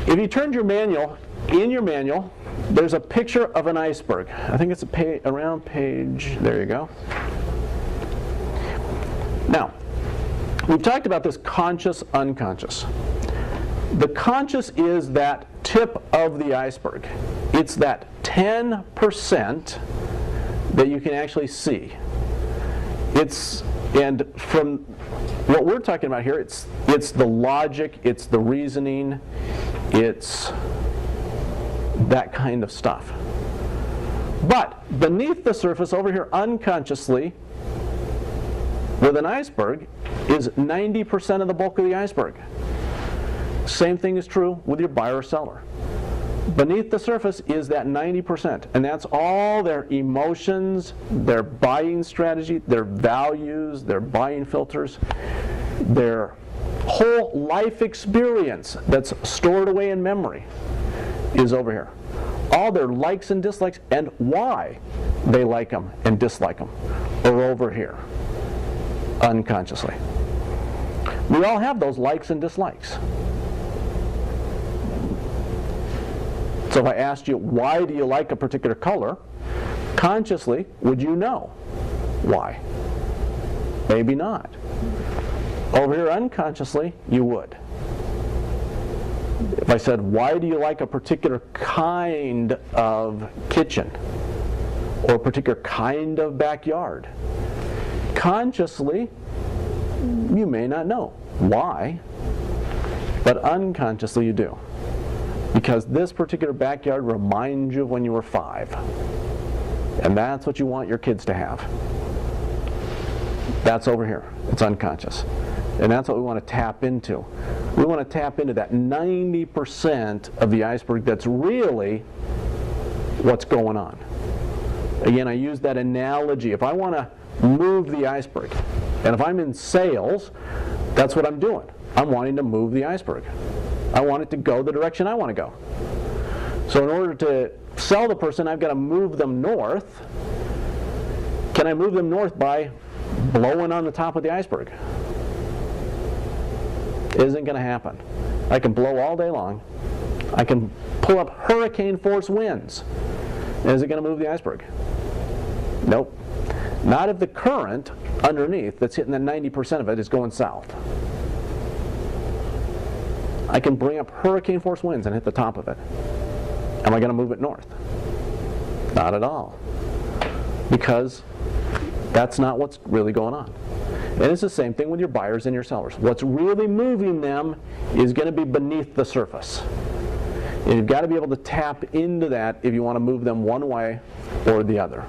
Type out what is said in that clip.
If you turned your manual, in your manual, there's a picture of an iceberg. I think it's around page, there you go. Now, we've talked about this conscious, unconscious. The conscious is that tip of the iceberg. It's that 10% that you can actually see. And from what we're talking about here, it's the logic, it's the reasoning, it's that kind of stuff. But beneath the surface over here unconsciously with an iceberg is 90% of the bulk of the iceberg. Same thing is true with your buyer or seller. Beneath the surface is that 90%, and that's all their emotions, their buying strategy, their values, their buying filters, their whole life experience that's stored away in memory is over here. All their likes and dislikes and why they like them and dislike them are over here, unconsciously. We all have those likes and dislikes. So if I asked you, why do you like a particular color, consciously, would you know why? Maybe not. Over here, unconsciously, you would. If I said, why do you like a particular kind of kitchen or a particular kind of backyard? Consciously, you may not know why, but unconsciously you do. Because this particular backyard reminds you of when you were 5. And that's what you want your kids to have. That's over here. It's unconscious. And that's what we want to tap into. We want to tap into that 90% of the iceberg that's really what's going on. Again, I use that analogy. If I want to move the iceberg, and if I'm in sales, that's what I'm doing. I'm wanting to move the iceberg. I want it to go the direction I want to go. So in order to sell the person, I've got to move them north. Can I move them north by blowing on the top of the iceberg? Isn't going to happen. I can blow all day long. I can pull up hurricane force winds. Is it going to move the iceberg? Nope. Not if the current underneath that's hitting the 90% of it is going south. I can bring up hurricane force winds and hit the top of it. Am I going to move it north? Not at all. Because that's not what's really going on. And it's the same thing with your buyers and your sellers. What's really moving them is going to be beneath the surface. And you've got to be able to tap into that if you want to move them one way or the other.